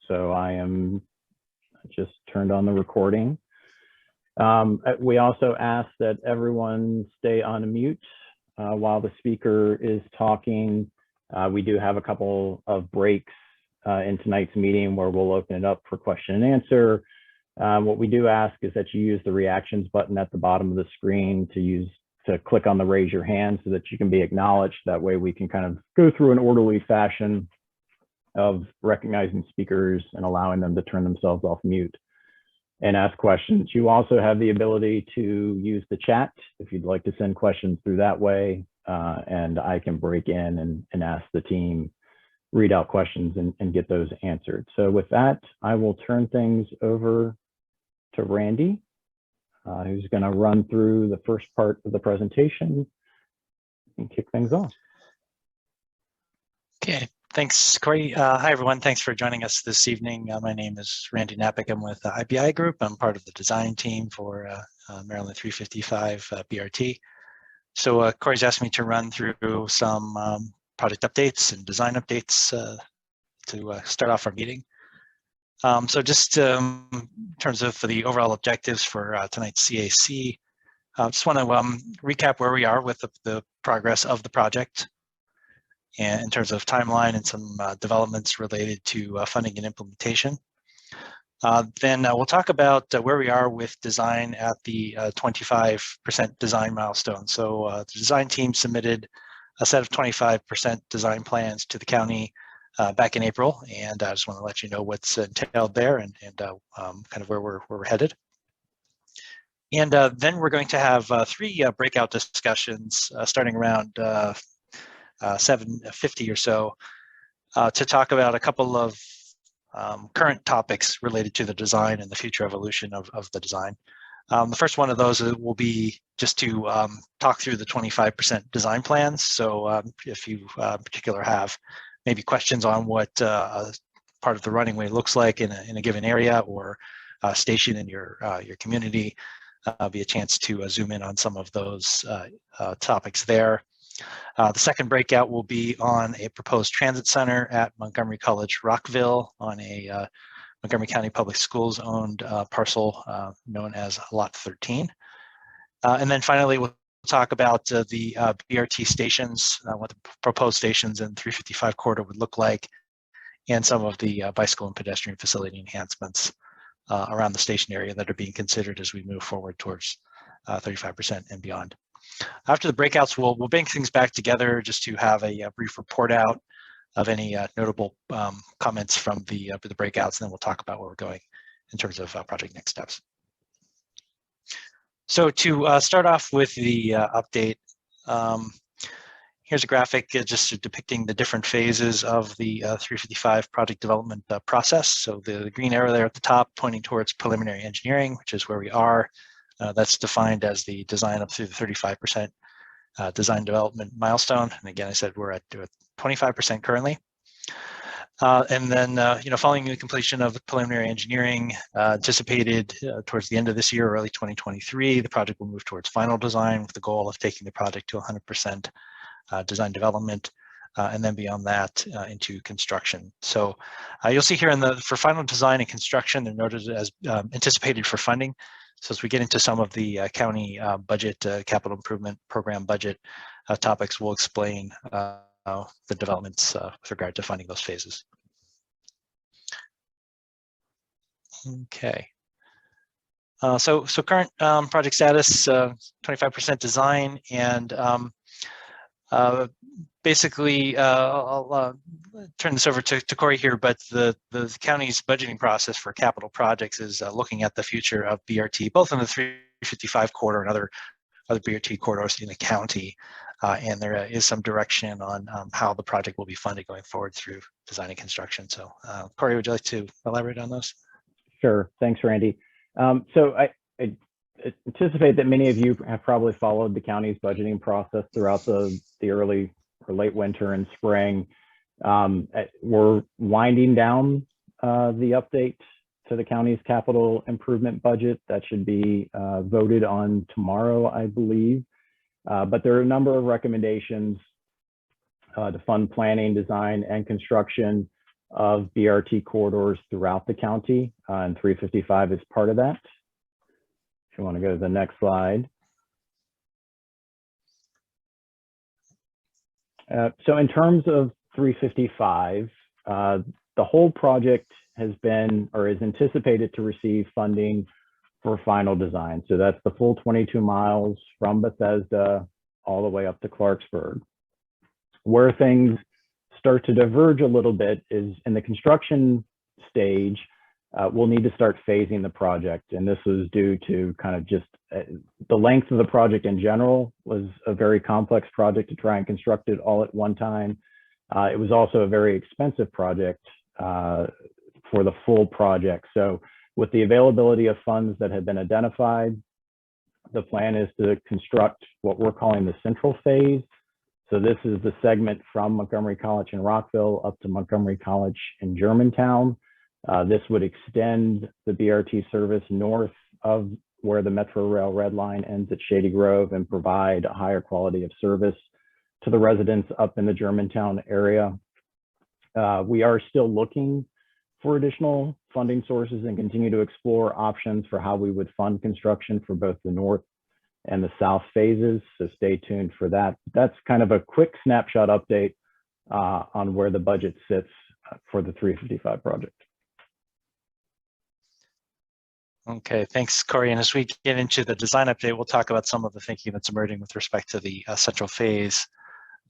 So I just turned on the recording. We also ask that everyone stay on mute while the speaker is talking. We do have a couple of breaks in tonight's meeting where we'll open it up for question and answer. What we do ask is that you use the reactions button at the bottom of the screen to click on the raise your hand so that you can be acknowledged. That way we can kind of go through an orderly fashion of recognizing speakers and allowing them to turn themselves off mute and ask questions. You also have the ability to use the chat if you'd like to send questions through that way, and I can break in and ask the team, read out questions and get those answered. So with that, I will turn things over to Randy, who's going to run through the first part of the presentation and kick things off. Okay. Thanks, Corey. Hi, everyone. Thanks for joining us this evening. My name is Randy Napick. I'm with IBI Group. I'm part of the design team for Maryland 355 BRT. So Corey's asked me to run through some project updates and design updates to start off our meeting. So just in terms of the overall objectives for tonight's CAC, I just want to recap where we are with the progress of the project, and in terms of timeline and some developments related to funding and implementation. Then we'll talk about where we are with design at the 25% design milestone. So the design team submitted a set of 25% design plans to the county back in April, and I just want to let you know what's entailed there and kind of where we're headed. And then we're going to have 3 breakout discussions starting around 7:50 or so to talk about a couple of current topics related to the design and the future evolution of the design. The first one of those will be just to talk through the 25% design plans. So if you in particular have maybe questions on what part of the running way looks like in a given area or station in your community, be a chance to zoom in on some of those topics there. The second breakout will be on a proposed transit center at Montgomery College Rockville on a Montgomery County Public Schools owned parcel known as Lot 13. And then finally, we'll talk about the BRT stations, what the proposed stations in 355 corridor would look like, and some of the bicycle and pedestrian facility enhancements around the station area that are being considered as we move forward towards 35% and beyond. After the breakouts, we'll bring things back together just to have a brief report out of any notable comments from the breakouts, and then we'll talk about where we're going in terms of project next steps. So to start off with the update, here's a graphic just depicting the different phases of the 355 project development process. So the green arrow there at the top pointing towards preliminary engineering, which is where we are. That's defined as the design up through the 35% design development milestone. And again, I said we're at 25% currently. And then, following the completion of preliminary engineering anticipated towards the end of this year, early 2023, the project will move towards final design with the goal of taking the project to 100% design development, and then beyond that into construction. So you'll see here for final design and construction, they're noted as anticipated for funding. So as we get into some of the county budget, capital improvement program budget topics, we'll explain the developments with regard to funding those phases. Okay. So current project status, 25% design, and basically, I'll turn this over to Corey here, but the county's budgeting process for capital projects is looking at the future of BRT, both in the 355 corridor and other BRT corridors in the county. And there is some direction on how the project will be funded going forward through design and construction. So Corey, would you like to elaborate on those? Sure. Thanks, Randy. So I anticipate that many of you have probably followed the county's budgeting process throughout the early or late winter and spring. We're winding down the update to the county's capital improvement budget. That should be voted on tomorrow, I believe. But there are a number of recommendations to fund planning, design, and construction of BRT corridors throughout the county, and 355 is part of that. If you want to go to the next slide. So in terms of 355, the whole project has been or is anticipated to receive funding for final design. So that's the full 22 miles from Bethesda all the way up to Clarksburg. Where things start to diverge a little bit is in the construction stage, we'll need to start phasing the project. And this was due to kind of just the length of the project in general was a very complex project to try and construct it all at one time. It was also a very expensive project for the full project. So with the availability of funds that have been identified, the plan is to construct what we're calling the central phase. So this is the segment from Montgomery College in Rockville up to Montgomery College in Germantown. This would extend the BRT service north of where the Metro Rail Red Line ends at Shady Grove and provide a higher quality of service to the residents up in the Germantown area. We are still looking for additional funding sources and continue to explore options for how we would fund construction for both the north and the south phases. So stay tuned for that. That's kind of a quick snapshot update on where the budget sits for the 355 project. Okay, thanks, Corey. And as we get into the design update, we'll talk about some of the thinking that's emerging with respect to the central phase,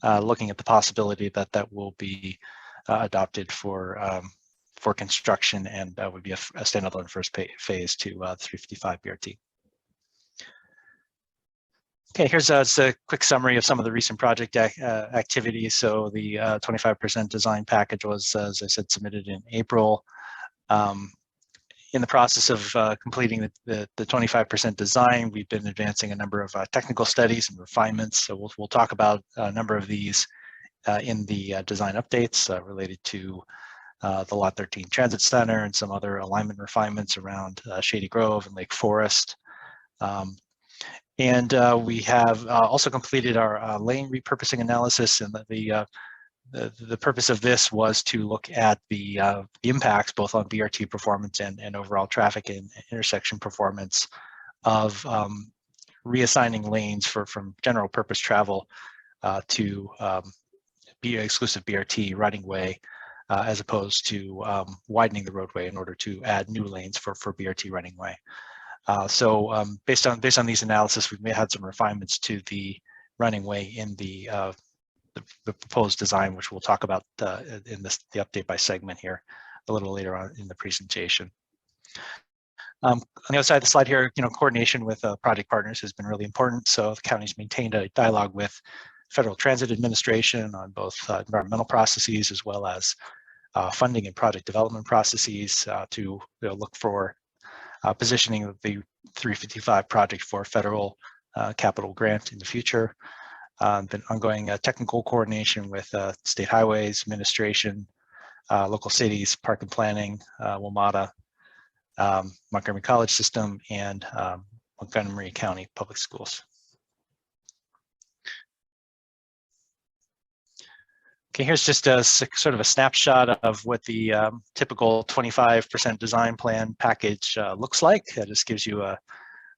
looking at the possibility that that will be adopted for construction and would be a standalone first phase to 355 BRT. Okay, here's a quick summary of some of the recent project activities. So the 25% design package was, as I said, submitted in April. In the process of completing the 25% design, we've been advancing a number of technical studies and refinements. So we'll talk about a number of these in the design updates related to the Lot 13 Transit Center and some other alignment refinements around Shady Grove and Lake Forest. And we have also completed our lane repurposing analysis, and the purpose of this was to look at the impacts both on BRT performance and overall traffic and intersection performance of reassigning lanes from general purpose travel to be exclusive BRT riding way, as opposed to widening the roadway in order to add new lanes for BRT running way. So based on these analysis, we've had some refinements to the running way in the proposed design, which we'll talk about in the update by segment here a little later on in the presentation. On the other side of the slide here, coordination with project partners has been really important. So the county's maintained a dialogue with Federal Transit Administration on both environmental processes as well as funding and project development processes to look for positioning of the 355 project for federal capital grant in the future. Been ongoing technical coordination with State Highways Administration, local cities, Park and Planning, WMATA, Montgomery College System, and Montgomery County Public Schools. Okay, here's just a sort of a snapshot of what the typical 25% design plan package looks like. That just gives you a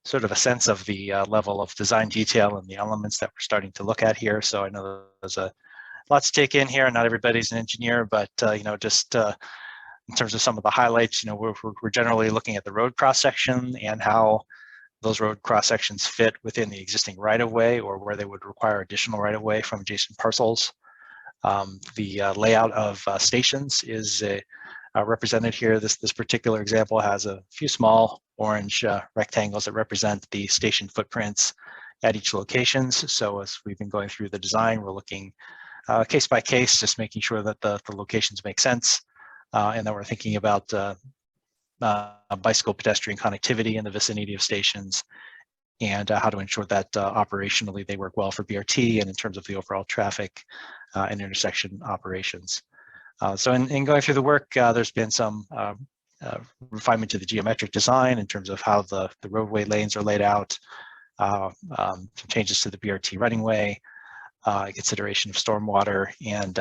sort of a sense of the level of design detail and the elements that we're starting to look at here. So I know there's a lot to take in here. Not everybody's an engineer, but just in terms of some of the highlights, we're generally looking at the road cross section and how those road cross sections fit within the existing right of way or where they would require additional right of way from adjacent parcels. The layout of stations is represented here. This particular example has a few small orange rectangles that represent the station footprints at each locations. So as we've been going through the design, we're looking case by case, just making sure that the locations make sense, and that we're thinking about bicycle pedestrian connectivity in the vicinity of stations, and how to ensure that operationally they work well for BRT and in terms of the overall traffic and intersection operations. So in going through the work, there's been some refinement to the geometric design in terms of how the roadway lanes are laid out, some changes to the BRT running way, consideration of stormwater, and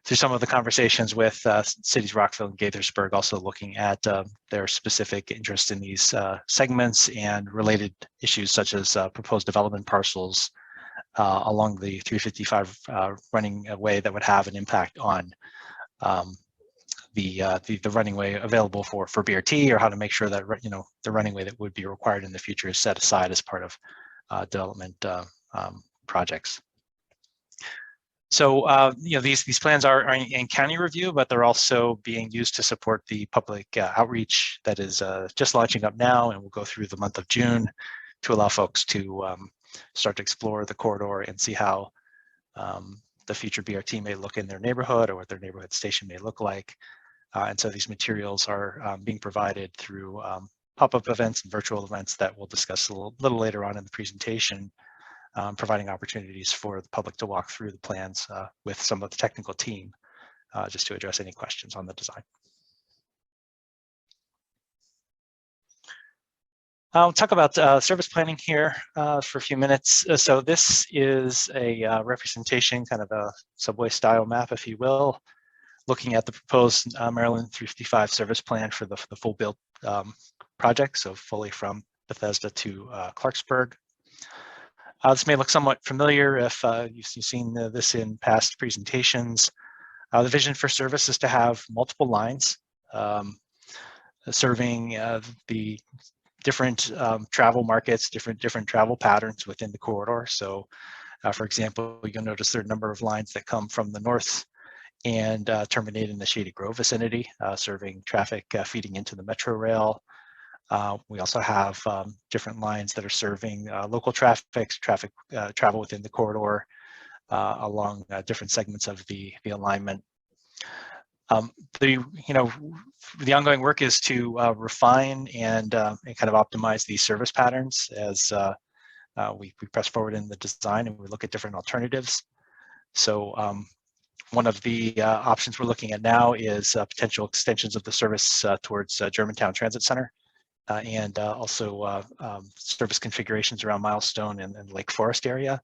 through some of the conversations with cities Rockville and Gaithersburg, also looking at their specific interest in these segments and related issues such as proposed development parcels along the 355 running way that would have an impact on the running way available for BRT, or how to make sure that the running way that would be required in the future is set aside as part of development projects. So these plans are in county review, but they're also being used to support the public outreach that is just launching up now, and will go through the month of June to allow folks to start to explore the corridor and see how the future BRT may look in their neighborhood, or what their neighborhood station may look like. And so these materials are being provided through pop-up events and virtual events that we'll discuss a little later on in the presentation, providing opportunities for the public to walk through the plans with some of the technical team, just to address any questions on the design. I'll talk about service planning here for a few minutes. So this is a representation, kind of a subway style map, if you will, looking at the proposed Maryland 355 service plan for the full build project, so fully from Bethesda to Clarksburg. This may look somewhat familiar if you've seen this in past presentations. The vision for service is to have multiple lines serving the different travel markets, different travel patterns within the corridor. So, for example, you'll notice there are a number of lines that come from the north and terminate in the Shady Grove vicinity, serving traffic feeding into the Metro Rail. We also have different lines that are serving local travel within the corridor along different segments of the alignment. The ongoing work is to refine and kind of optimize these service patterns as we press forward in the design and we look at different alternatives. So one of the options we're looking at now is potential extensions of the service towards Germantown Transit Center, and also service configurations around Milestone and Lake Forest area.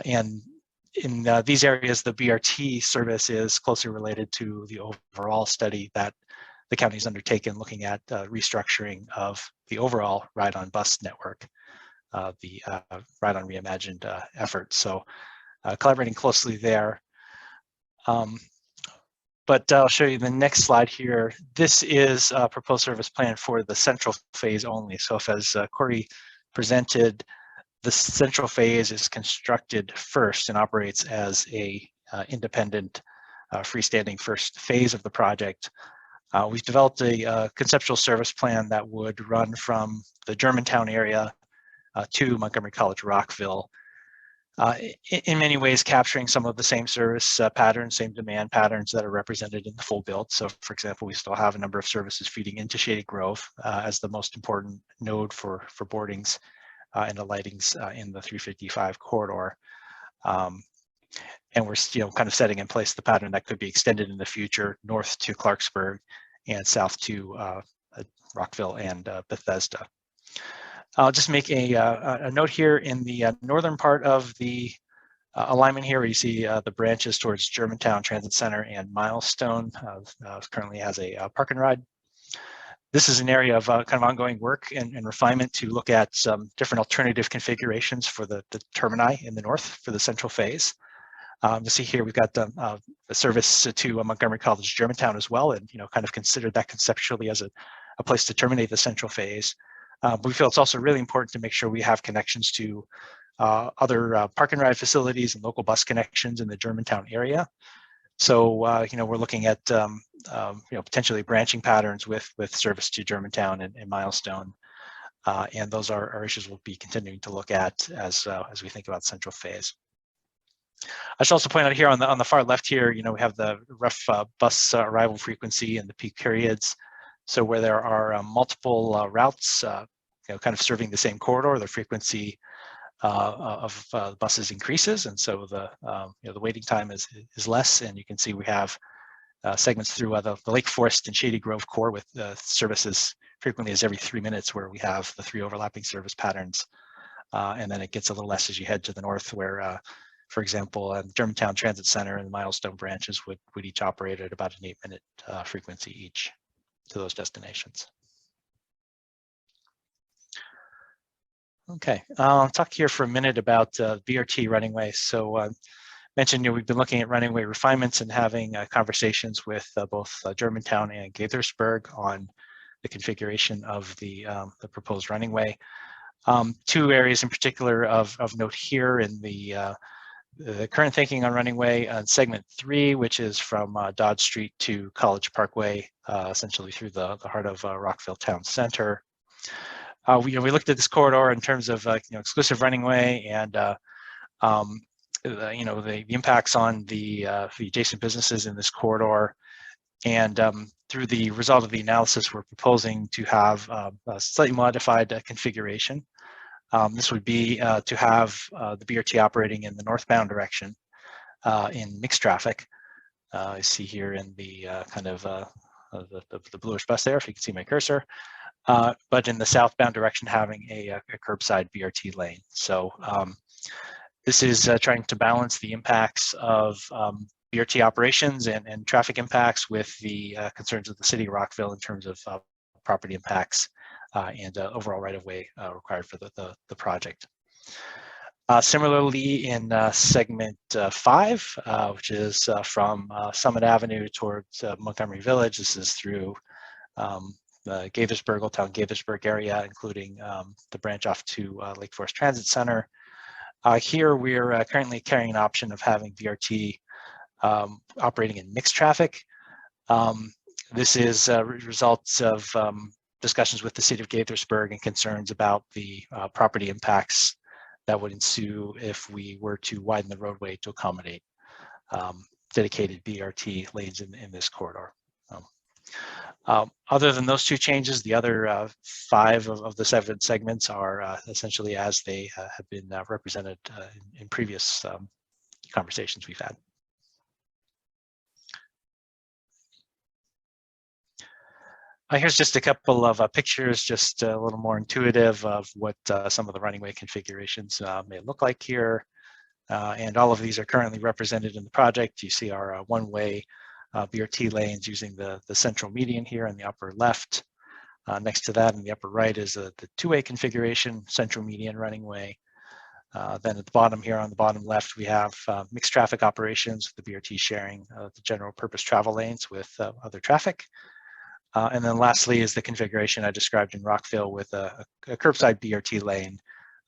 And in these areas, the BRT service is closely related to the overall study that the county's undertaken, looking at restructuring of the overall ride-on bus network, the Ride-on Reimagined effort. So collaborating closely there. But I'll show you the next slide here. This is a proposed service plan for the central phase only. So if, as Corey presented, the central phase is constructed first and operates as a independent, freestanding first phase of the project. We've developed a conceptual service plan that would run from the Germantown area to Montgomery College Rockville, in many ways capturing some of the same service patterns, same demand patterns that are represented in the full build. So for example, we still have a number of services feeding into Shady Grove as the most important node for boardings and the lightings in the 355 corridor. And we're still kind of setting in place the pattern that could be extended in the future north to Clarksburg and south to Rockville and Bethesda. I'll just make a note here in the northern part of the alignment here, where you see the branches towards Germantown Transit Center and Milestone, currently has a park and ride. This is an area of kind of ongoing work and refinement to look at some different alternative configurations for the termini in the north for the central phase. You see here we've got the service to Montgomery College Germantown as well, and kind of considered that conceptually as a place to terminate the central phase. But we feel it's also really important to make sure we have connections to other park and ride facilities and local bus connections in the Germantown area. So we're looking at potentially branching patterns with service to Germantown and Milestone, and those are issues we'll be continuing to look at as we think about central phase. I should also point out here on the far left here, we have the rough bus arrival frequency and the peak periods. So where there are multiple routes, kind of serving the same corridor, the frequency of buses increases, and so the waiting time is less. And you can see we have segments through the Lake Forest and Shady Grove core with services frequently as every 3 minutes, where we have the 3 overlapping service patterns. And then it gets a little less as you head to the north, where For example, Germantown Transit Center and the Milestone branches would each operate at about an 8-minute frequency each to those destinations. Okay, I'll talk here for a minute about BRT running ways. So mentioned, we've been looking at running way refinements and having conversations with both Germantown and Gaithersburg on the configuration of the proposed running way. Two areas in particular of note here in the current thinking on running way on segment 3, which is from Dodge Street to College Parkway, essentially through the heart of Rockville Town Center. We looked at this corridor in terms of exclusive running way and the impacts on the adjacent businesses in this corridor. And through the result of the analysis, we're proposing to have a slightly modified configuration. This would be to have the BRT operating in the northbound direction in mixed traffic. I see here in the the bluish bus there, if you can see my cursor, but in the southbound direction having a curbside BRT lane. So this is trying to balance the impacts of BRT operations and traffic impacts with the concerns of the city of Rockville in terms of property impacts and overall right-of-way required for the project. Similarly, in segment 5, which is from Summit Avenue towards Montgomery Village, this is through the Gaithersburg, Old Town Gaithersburg area, including the branch off to Lake Forest Transit Center. Here, we're currently carrying an option of having BRT operating in mixed traffic. This is results of discussions with the city of Gaithersburg and concerns about the property impacts that would ensue if we were to widen the roadway to accommodate dedicated BRT lanes in this corridor. Other than those two changes, the other 5 of the 7 segments are essentially as they have been represented in previous conversations we've had. Here's just a couple of pictures, just a little more intuitive of what some of the running way configurations may look like here. And all of these are currently represented in the project. You see our one-way BRT lanes using the central median here in the upper left. Next to that in the upper right is the two-way configuration, central median running way. Then at the bottom here on the bottom left, we have mixed traffic operations, the BRT sharing the general purpose travel lanes with other traffic. And then lastly is the configuration I described in Rockville with a curbside BRT lane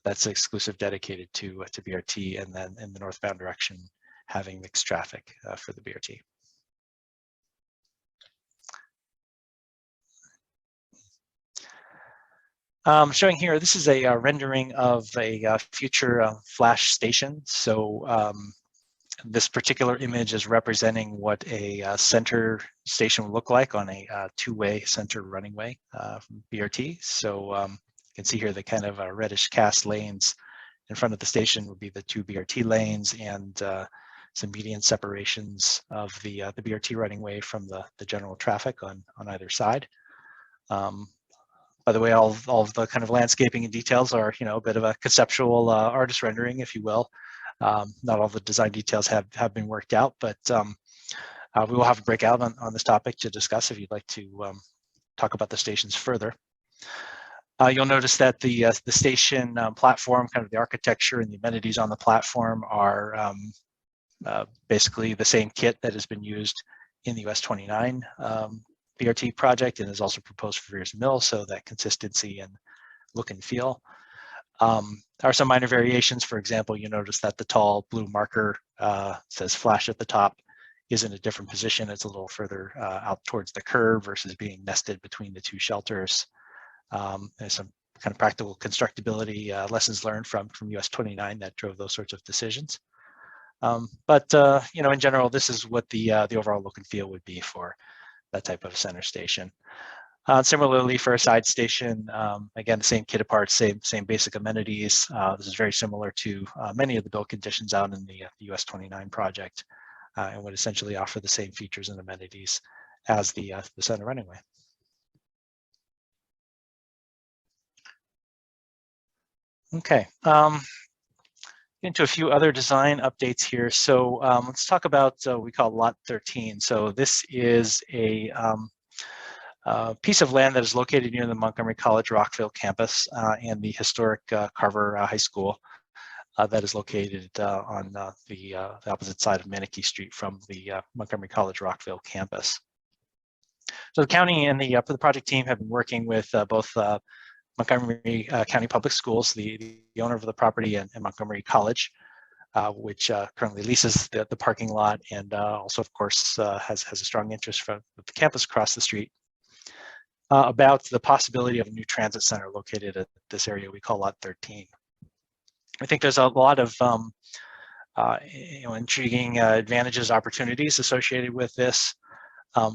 that's exclusive dedicated to BRT, and then in the northbound direction having mixed traffic for the BRT. Showing here, this is a rendering of a future flash station. So this particular image is representing what a center station will look like on a two-way center running way from BRT. So you can see here the kind of reddish cast lanes in front of the station would be the 2 BRT lanes and some median separations of the BRT running way from the general traffic on either side. By the way, all of the kind of landscaping and details are, a bit of a conceptual artist rendering, if you will. Not all the design details have been worked out, but we will have a breakout on this topic to discuss if you'd like to talk about the stations further. You'll notice that the station platform, kind of the architecture and the amenities on the platform are basically the same kit that has been used in the US 29 BRT project and is also proposed for Veers Mill, so that consistency and look and feel. There are some minor variations. For example, you notice that the tall blue marker says flash at the top is in a different position. It's a little further out towards the curb versus being nested between the 2 shelters. There's some kind of practical constructability lessons learned from US 29 that drove those sorts of decisions. But in general, this is what the overall look and feel would be for that type of center station. Similarly, for a side station, again, the same kit apart, same basic amenities. This is very similar to many of the build conditions out in the US 29 project, and would essentially offer the same features and amenities as the center running way. Okay. Into a few other design updates here. So let's talk about what we call Lot 13. So this is a piece of land that is located near the Montgomery College Rockville campus and the historic Carver High School that is located on the opposite side of Manatee Street from the Montgomery College Rockville campus. So the county and the project team have been working with both Montgomery County Public Schools, the owner of the property, and Montgomery College, which currently leases the parking lot, and also, of course, has a strong interest from the campus across the street, about the possibility of a new transit center located at this area we call Lot 13. I think there's a lot of intriguing advantages, opportunities associated with this.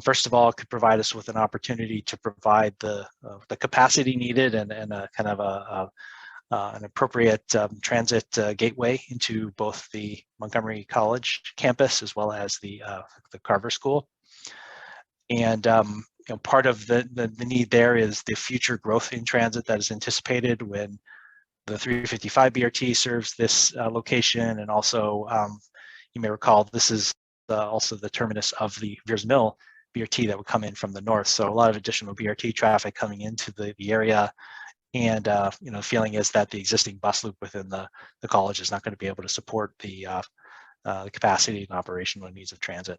First of all, it could provide us with an opportunity to provide the capacity needed and a kind of an appropriate transit gateway into both the Montgomery College campus as well as the Carver School. And part of the need there is the future growth in transit that is anticipated when the 355 BRT serves this location, and also you may recall this is also the terminus of the Veers Mill BRT that would come in from the north. So a lot of additional BRT traffic coming into the area, and the feeling is that the existing bus loop within the college is not going to be able to support the capacity and operational needs of transit.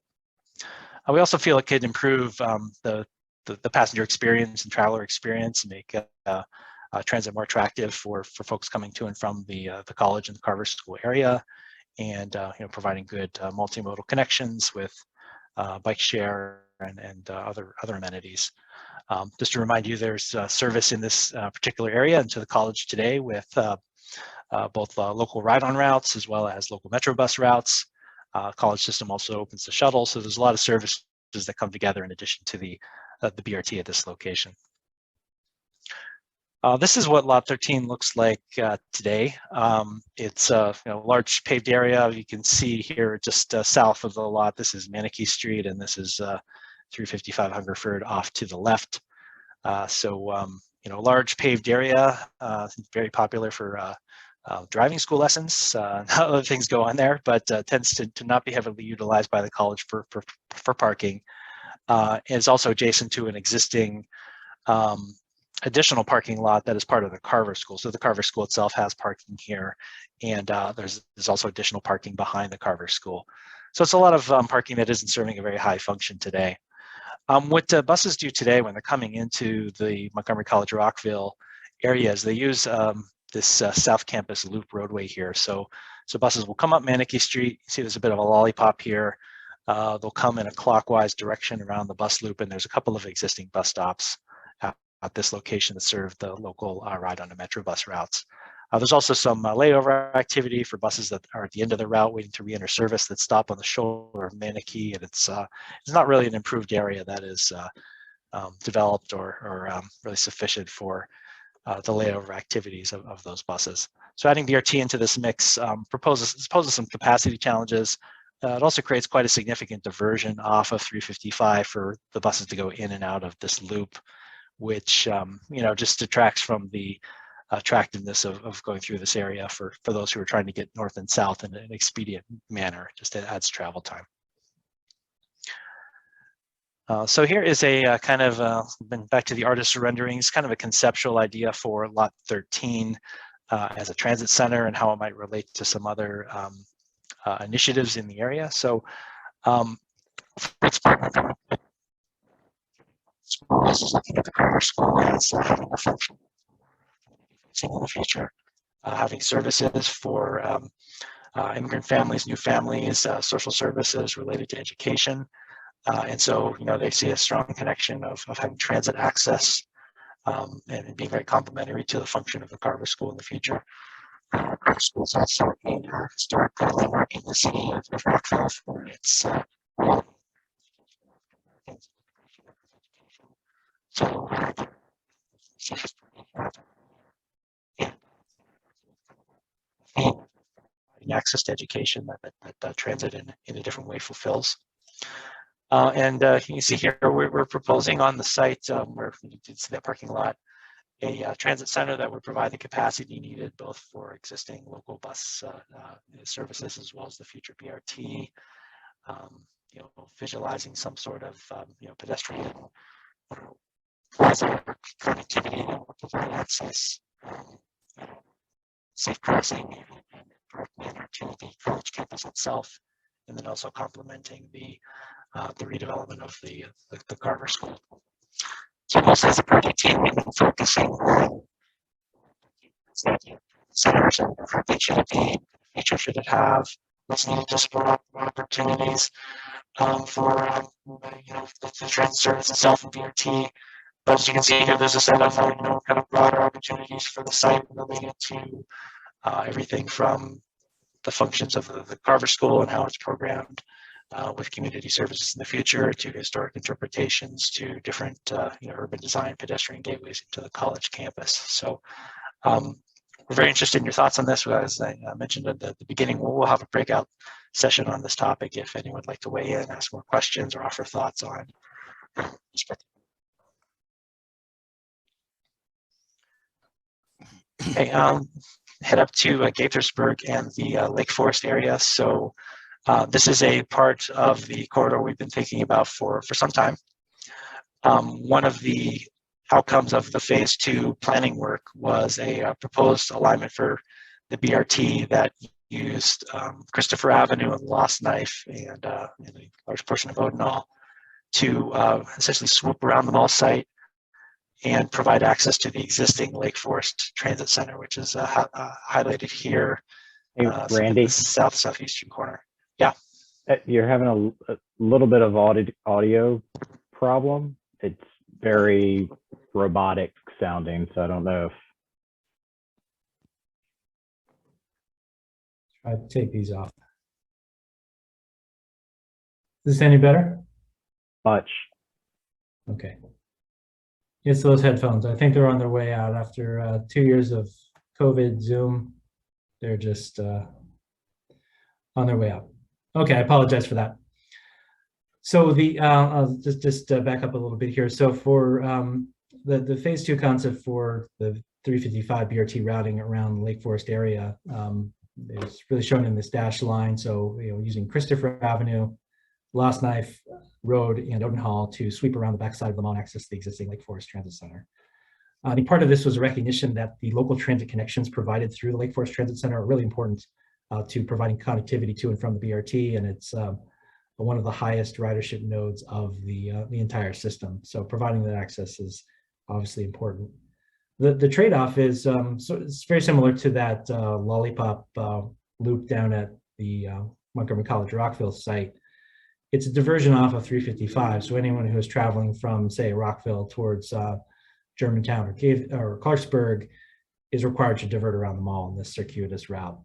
We also feel it could improve the passenger experience and traveler experience, and make transit more attractive for folks coming to and from the college and the Carver School area, and providing good multimodal connections with bike share and other amenities. Just to remind you, there's service in this particular area and to the college today with both local ride-on routes as well as local Metro bus routes. College system also opens the shuttle, so there's a lot of services that come together in addition to the BRT at this location. This is what Lot 13 looks like today. It's a large paved area. You can see here just south of the lot, this is Manatee Street, and this is 355 Hungerford off to the left. Large paved area, very popular for driving school lessons. Other things go on there, but tends to not be heavily utilized by the college for parking. It's also adjacent to an existing additional parking lot that is part of the Carver School. So the Carver School itself has parking here, and there's also additional parking behind the Carver School. So it's a lot of parking that isn't serving a very high function today. What buses do today when they're coming into the Montgomery College Rockville areas, they use this South Campus Loop roadway here. So buses will come up Manatee Street. You see there's a bit of a lollipop here. They'll come in a clockwise direction around the bus loop, and there's a couple of existing bus stops at this location that serve the local ride on the Metro bus routes. There's also some layover activity for buses that are at the end of the route waiting to re-enter service that stop on the shoulder of Manatee, and it's not really an improved area that is developed or really sufficient for the layover activities of those buses. So adding BRT into this mix poses some capacity challenges. It also creates quite a significant diversion off of 355 for the buses to go in and out of this loop, which just detracts from the attractiveness of going through this area for those who are trying to get north and south in an expedient manner. Just adds travel time. So here is a kind of, back to the artist's renderings, kind of a conceptual idea for Lot 13 as a transit center and how it might relate to some other initiatives in the area. So this is looking at the Carver School as having a function in the future, having services for immigrant families, new families, social services related to education. And so, they see a strong connection of having transit access and being very complementary to the function of the Carver School in the future. Carver School is also a historic landmark in the city of Rockville for its access to education that transit in a different way fulfills. And you can see here we're proposing on the site where you can see that parking lot a transit center that would provide the capacity needed both for existing local bus services as well as the future BRT. Visualizing some sort of pedestrian plaza connectivity that will provide access, safe crossing and direct manner to the college campus itself, and then also complementing the redevelopment of the Carver School. So this as a project team, we've been focusing on centers and different HLP features should it have, what's needed to support opportunities for the transit service itself and BRT. But as you can see here, there's a set of kind of broader opportunities for the site related to everything from the functions of the Carver School and how it's programmed with community services in the future, to historic interpretations, to different urban design pedestrian gateways into the college campus. So we're very interested in your thoughts on this. As I mentioned at the beginning, we'll have a breakout session on this topic if anyone would like to weigh in, ask more questions, or offer thoughts on this. Okay, head up to Gaithersburg and the Lake Forest area. So this is a part of the corridor we've been thinking about for some time. One of the outcomes of the phase 2 planning work was a proposed alignment for the BRT that used Christopher Avenue and Lost Knife and a large portion of Odenall to essentially swoop around the mall site and provide access to the existing Lake Forest Transit Center, which is highlighted here. Hey, Randy, southeastern corner. Yeah. You're having a little bit of audio problem. It's very robotic sounding, so I don't know if. Try to take these off. Is this any better? Much. Okay. It's those headphones. I think they're on their way out after 2 years of COVID Zoom. They're just on their way out. Okay, I apologize for that. So I'll just back up a little bit here. So for the phase 2 concept for the 355 BRT routing around the Lake Forest area is really shown in this dashed line. So using Christopher Avenue, Lost Knife Road, and Odenhall to sweep around the backside of the mall and access the existing Lake Forest Transit Center. I think part of this was a recognition that the local transit connections provided through the Lake Forest Transit Center are really important to providing connectivity to and from the BRT, and it's one of the highest ridership nodes of the entire system. So providing that access is obviously important. The trade-off is so it's very similar to that lollipop loop down at the Montgomery College Rockville site. It's a diversion off of 355. So anyone who is traveling from, say, Rockville towards Germantown or Clarksburg is required to divert around the mall in this circuitous route.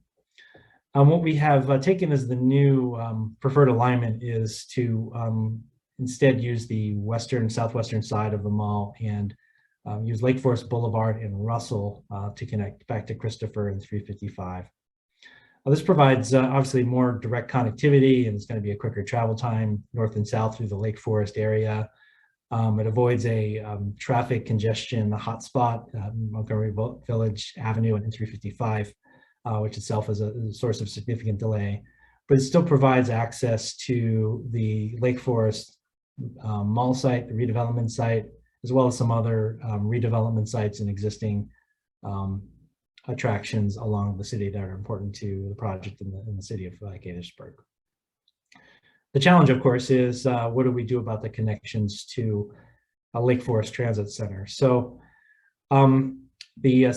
What we have taken as the new preferred alignment is to instead use the southwestern side of the mall and use Lake Forest Boulevard and Russell to connect back to Christopher and 355. This provides obviously more direct connectivity, and it's going to be a quicker travel time north and south through the Lake Forest area. It avoids a traffic congestion hotspot, Montgomery Village Avenue and 355, which itself is a source of significant delay. But it still provides access to the Lake Forest mall site, the redevelopment site, as well as some other redevelopment sites and existing attractions along the city that are important to the project in the city of Gaithersburg. The challenge, of course, is what do we do about the connections to a Lake Forest Transit Center? So the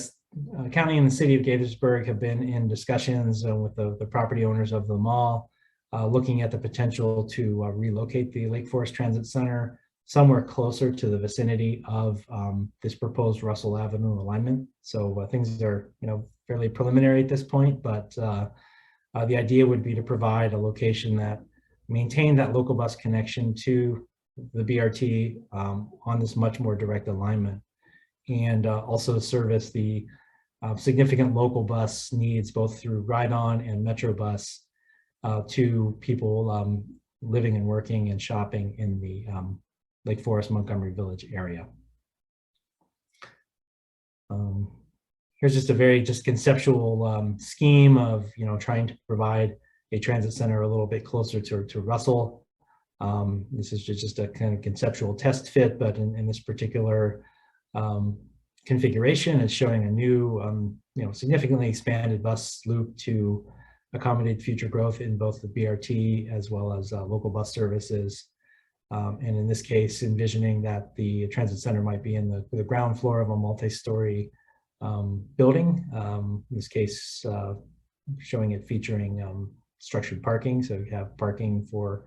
county and the city of Gaithersburg have been in discussions with the property owners of the mall, looking at the potential to relocate the Lake Forest Transit Center somewhere closer to the vicinity of this proposed Russell Avenue alignment. So things are, fairly preliminary at this point, but the idea would be to provide a location that maintained that local bus connection to the BRT on this much more direct alignment, and also service the significant local bus needs both through Ride-On and Metro Bus to people living and working and shopping in the Lake Forest Montgomery Village area. Here's just a very conceptual scheme of, trying to provide a transit center a little bit closer to Russell. This is just a kind of conceptual test fit, but in this particular configuration, it's showing a new, significantly expanded bus loop to accommodate future growth in both the BRT as well as local bus services. And in this case, envisioning that the transit center might be in the ground floor of a multi-story building. In this case, showing it featuring structured parking. So you have parking for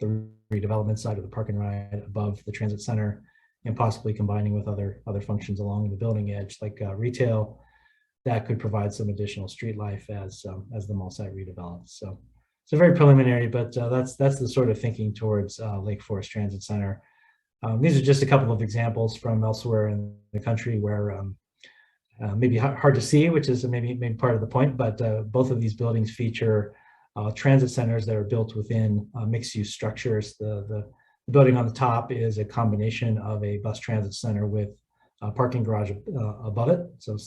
the redevelopment side of the park and ride above the transit center, and possibly combining with other functions along the building edge, like retail, that could provide some additional street life as the mall site redevelops. So very preliminary, but that's the sort of thinking towards Lake Forest Transit Center. These are just a couple of examples from elsewhere in the country where maybe hard to see, which is maybe part of the point, but both of these buildings feature transit centers that are built within mixed-use structures. The building on the top is a combination of a bus transit center with a parking garage above it. So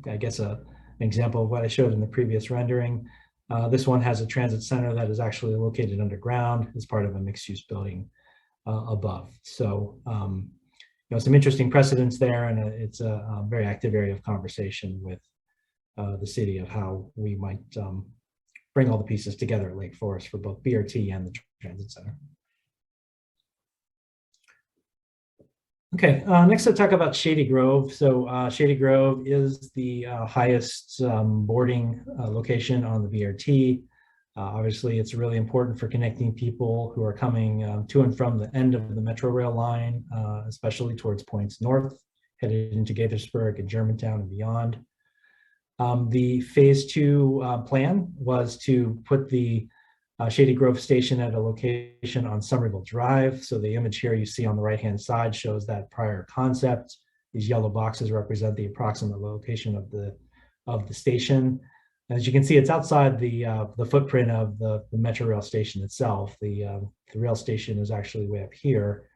I guess an example of what I showed in the previous rendering. This one has a transit center that is actually located underground as part of a mixed-use building above. So some interesting precedents there, and it's a very active area of conversation with the city of how we might bring all the pieces together at Lake Forest for both BRT and the transit center. Okay, next I'll talk about Shady Grove. So Shady Grove is the highest boarding location on the BRT. Obviously, it's really important for connecting people who are coming to and from the end of the Metro Rail line, especially towards points north, headed into Gaithersburg and Germantown and beyond. The phase 2 plan was to put the Shady Grove station at a location on Summerville Drive. So the image here you see on the right-hand side shows that prior concept. These yellow boxes represent the approximate location of the station. As you can see, it's outside the footprint of the Metro Rail station itself. The rail station is actually way up here,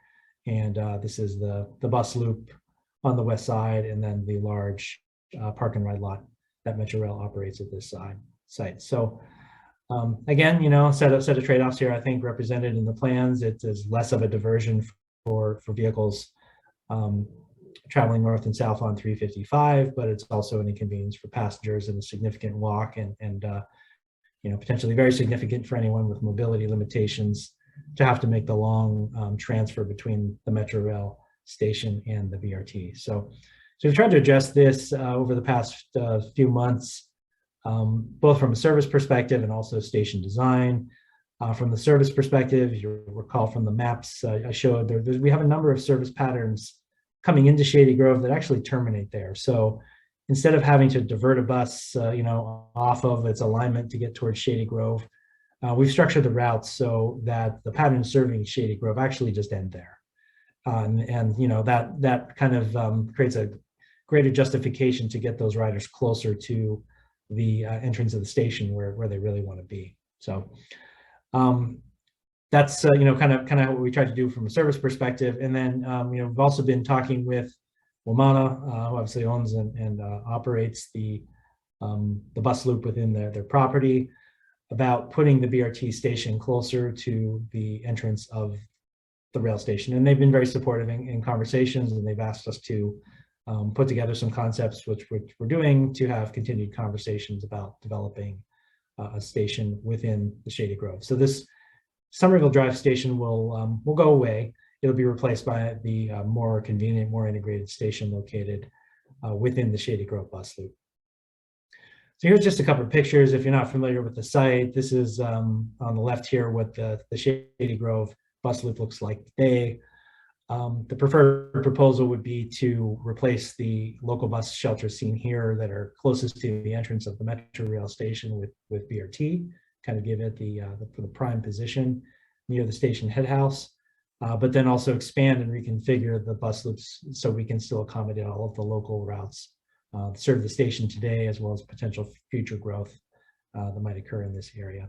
and this is the bus loop on the west side, and then the large park and ride lot that Metro Rail operates at this site. So again, set of trade-offs here, I think, represented in the plans. It is less of a diversion for vehicles traveling north and south on 355, but it's also an inconvenience for passengers and a significant walk, and potentially very significant for anyone with mobility limitations to have to make the long transfer between the Metro Rail station and the BRT. So we've tried to address this over the past few months, both from a service perspective and also station design. From the service perspective, you recall from the maps I showed, we have a number of service patterns coming into Shady Grove that actually terminate there. So instead of having to divert a bus, off of its alignment to get towards Shady Grove, we've structured the routes so that the pattern serving Shady Grove actually just end there. That kind of creates a greater justification to get those riders closer to the entrance of the station where they really want to be. So that's kind of what we try to do from a service perspective. And then we've also been talking with Wamana, who obviously owns and operates the bus loop within their property, about putting the BRT station closer to the entrance of the rail station. And they've been very supportive in conversations, and they've asked us to put together some concepts, which we're doing, to have continued conversations about developing a station within the Shady Grove. So this Summerville Drive station will go away. It'll be replaced by the more convenient, more integrated station located within the Shady Grove bus loop. So here's just a couple of pictures. If you're not familiar with the site, this is on the left here what the Shady Grove bus loop looks like today. The preferred proposal would be to replace the local bus shelters seen here that are closest to the entrance of the Metro Rail station with BRT, kind of give it the prime position near the station head house, but then also expand and reconfigure the bus loops so we can still accommodate all of the local routes, serve the station today, as well as potential future growth that might occur in this area.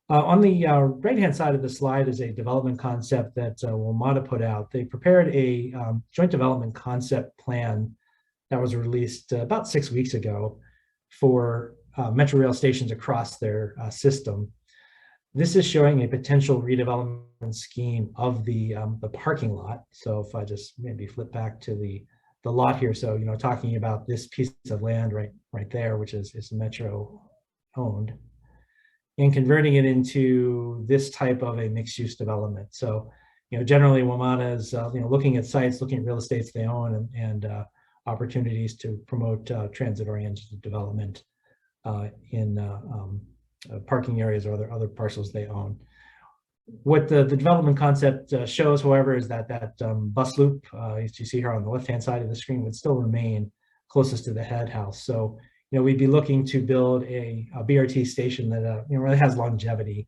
On the right-hand side of the slide is a development concept that WMATA put out. They prepared a joint development concept plan that was released about 6 weeks ago for Metro rail stations across their system. This is showing a potential redevelopment scheme of the parking lot. So if I just maybe flip back to the lot here, so talking about this piece of land right there, which is Metro owned, and converting it into this type of a mixed-use development. So, generally WMATA is looking at sites, looking at real estates they own, and opportunities to promote transit-oriented development in parking areas or other parcels they own. What the development concept shows, however, is that bus loop, as you see here on the left-hand side of the screen, would still remain closest to the head house. So, we'd be looking to build a BRT station that really has longevity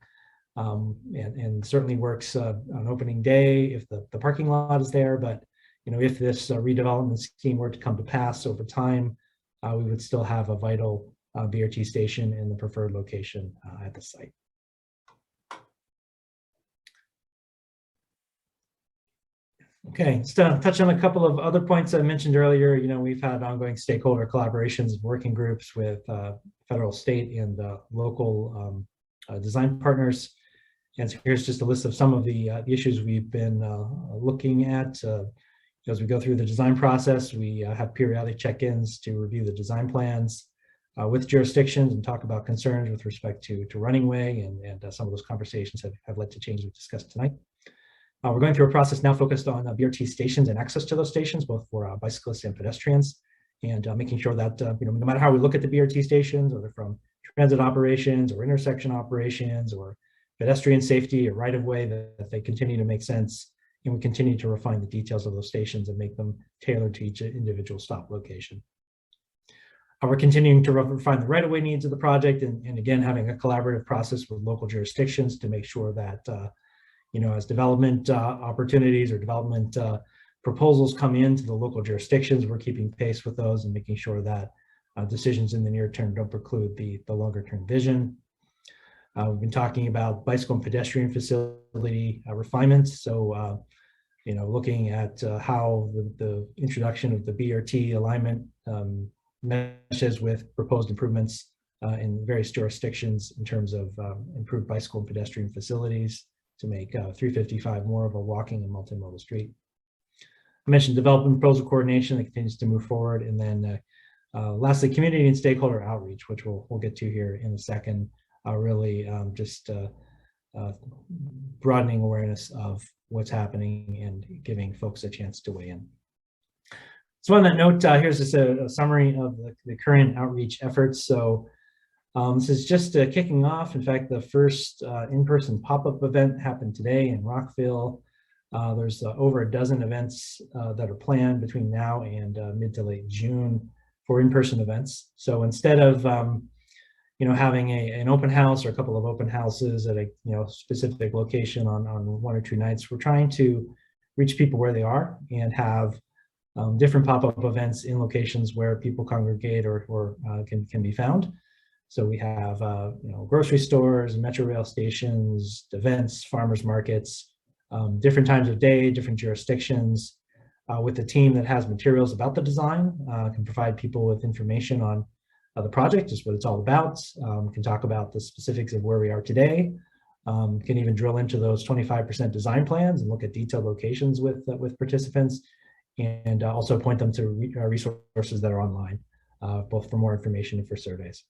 and certainly works on opening day if the parking lot is there. But if this redevelopment scheme were to come to pass over time, we would still have a vital BRT station in the preferred location at the site. Okay, so touch on a couple of other points I mentioned earlier. We've had ongoing stakeholder collaborations, working groups with federal, state, and local design partners. And so here's just a list of some of the issues we've been looking at. As we go through the design process, we have periodic check-ins to review the design plans with jurisdictions and talk about concerns with respect to running way, and some of those conversations have led to changes we've discussed tonight. We're going through a process now focused on BRT stations and access to those stations, both for bicyclists and pedestrians, and making sure that no matter how we look at the BRT stations, whether from transit operations or intersection operations or pedestrian safety or right-of-way, that they continue to make sense, and we continue to refine the details of those stations and make them tailored to each individual stop location. We're continuing to refine the right-of-way needs of the project, and again, having a collaborative process with local jurisdictions to make sure that as development opportunities or development proposals come into the local jurisdictions, we're keeping pace with those and making sure that decisions in the near term don't preclude the longer term vision. We've been talking about bicycle and pedestrian facility refinements. So, looking at how the introduction of the BRT alignment meshes with proposed improvements in various jurisdictions in terms of improved bicycle and pedestrian facilities to make 355 more of a walking and multimodal street. I mentioned development proposal coordination that continues to move forward, and then lastly, community and stakeholder outreach, which we'll get to here in a second. Really just broadening awareness of what's happening and giving folks a chance to weigh in. So on that note, here's just a summary of the current outreach efforts. So this is just kicking off. In fact, the first in-person pop-up event happened today in Rockville. There's over a dozen events that are planned between now and mid to late June for in-person events. So instead of having an open house or a couple of open houses at a specific location on 1 or 2 nights, we're trying to reach people where they are and have different pop-up events in locations where people congregate or can be found. So we have grocery stores, metro rail stations, events, farmers markets, different times of day, different jurisdictions, with a team that has materials about the design, can provide people with information on the project, just what it's all about, can talk about the specifics of where we are today, can even drill into those 25% design plans and look at detailed locations with participants, and also point them to resources that are online, both for more information and for surveys.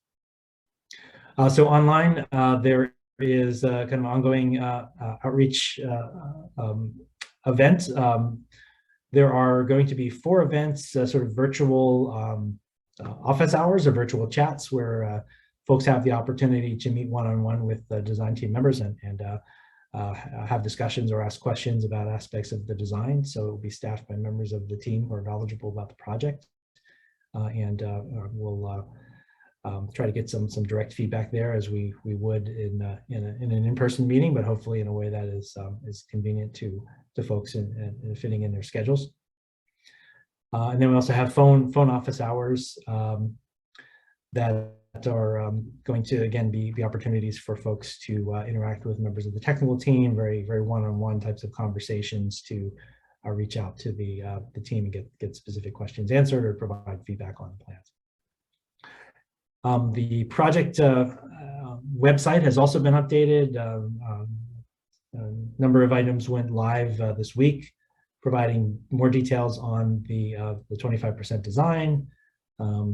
So online, there is kind of ongoing outreach event. There are going to be 4 events, sort of virtual office hours or virtual chats where folks have the opportunity to meet one-on-one with the design team members and have discussions or ask questions about aspects of the design. So it will be staffed by members of the team who are knowledgeable about the project. And we'll try to get some direct feedback there as we would in an in-person meeting, but hopefully in a way that is convenient to folks and fitting in their schedules. And then we also have phone office hours that are going to, again, be opportunities for folks to interact with members of the technical team, very one-on-one types of conversations to reach out to the team and get specific questions answered or provide feedback on the plans. The project website has also been updated. A number of items went live this week, providing more details on the 25% design,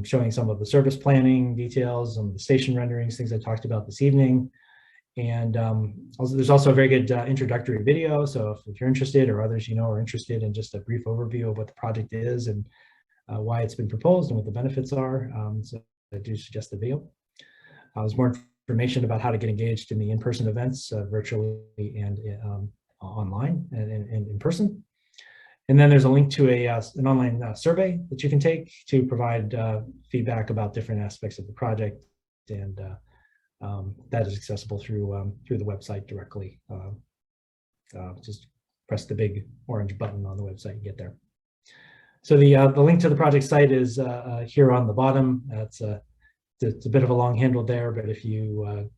showing some of the service planning details, some of the station renderings, things I talked about this evening. And there's also a very good introductory video. So if you're interested, or others you know are interested in just a brief overview of what the project is and why it's been proposed and what the benefits are, so I do suggest the video. There's more information about how to get engaged in the in-person events, virtually and online and in person. And then there's a link to an online survey that you can take to provide feedback about different aspects of the project, and that is accessible through the website directly. Just press the big orange button on the website and get there. So the link to the project site is here on the bottom. It's a bit of a long handle there, but if you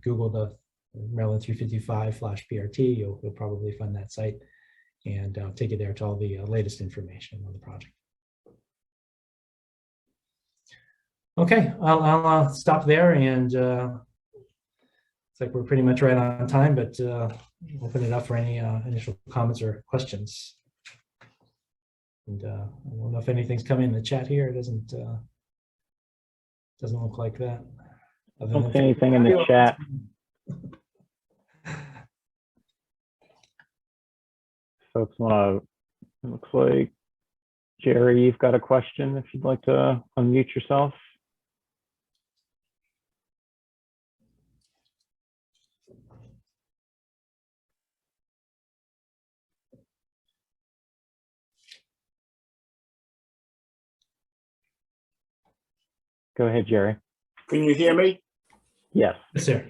Google the Maryland 355/PRT, you'll probably find that site and take you there to all the latest information on the project. Okay, I'll stop there, and it's like we're pretty much right on time, but open it up for any initial comments or questions. And I don't know if anything's coming in the chat here. It doesn't look like that. I don't see anything in the chat. Folks want to, it looks like, Jerry, you've got a question if you'd like to unmute yourself. Go ahead, Jerry. Can you hear me? Yes. Yes, sir.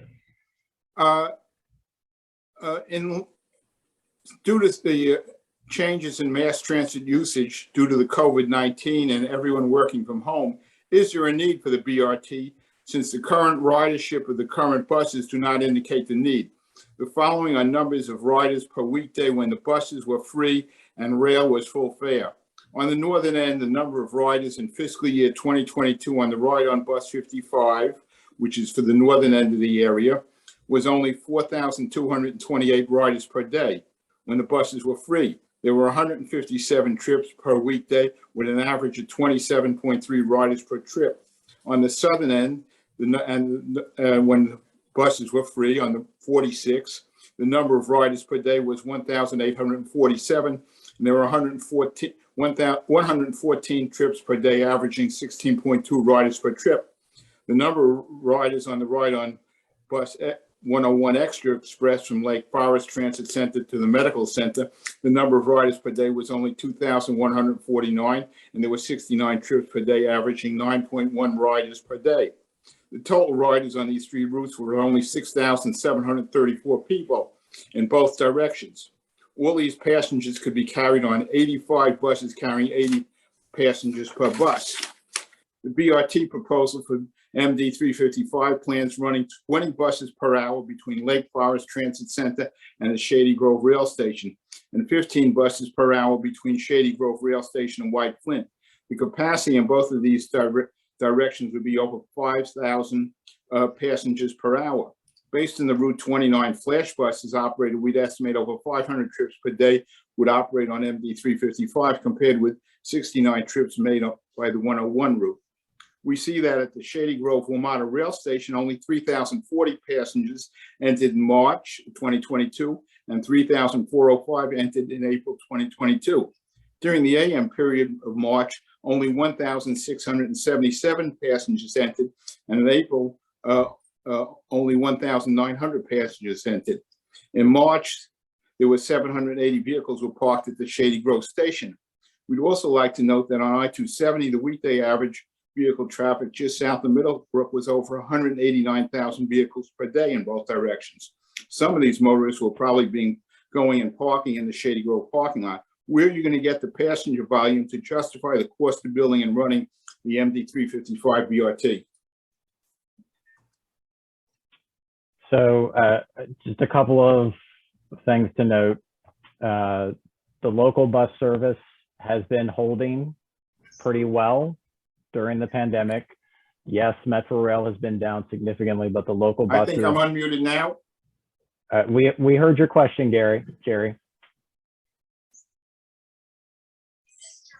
Due to the changes in mass transit usage due to the COVID-19 and everyone working from home, is there a need for the BRT, since the current ridership of the current buses do not indicate the need? The following are numbers of riders per weekday when the buses were free and rail was full fare. On the northern end, the number of riders in fiscal year 2022 on the ride on bus 55, which is for the northern end of the area, was only 4,228 riders per day. When the buses were free, there were 157 trips per weekday with an average of 27.3 riders per trip. On the southern end, when the buses were free on the 46, the number of riders per day was 1,847, and there were 114 trips per day, averaging 16.2 riders per trip. The number of riders on the ride on bus 101 Extra Express from Lake Forest Transit Center to the Medical Center, the number of riders per day was only 2,149, and there were 69 trips per day, averaging 9.1 riders per day. The total riders on these three routes were only 6,734 people in both directions. All these passengers could be carried on 85 buses carrying 80 passengers per bus. The BRT proposal for MD355 plans running 20 buses per hour between Lake Forest Transit Center and the Shady Grove Rail Station, and 15 buses per hour between Shady Grove Rail Station and White Flint. The capacity in both of these directions would be over 5,000 passengers per hour. Based on the Route 29 flash buses operated, we'd estimate over 500 trips per day would operate on MD355, compared with 69 trips made by the 101 route. We see that at the Shady Grove Wilmota Rail Station, only 3,040 passengers entered in March 2022, and 3,405 entered in April 2022. During the AM period of March, only 1,677 passengers entered, and in April, only 1,900 passengers entered. In March, there were 780 vehicles were parked at the Shady Grove station. We'd also like to note that on I-270, the weekday average vehicle traffic just south of Middlebrook was over 189,000 vehicles per day in both directions. Some of these motorists will probably be going and parking in the Shady Grove parking lot. Where are you going to get the passenger volume to justify the cost of building and running the MD355 BRT? So just a couple of things to note. The local bus service has been holding pretty well during the pandemic. Yes, Metro Rail has been down significantly, but the local I buses. think I'm unmuted now. We heard your question, Jerry. Your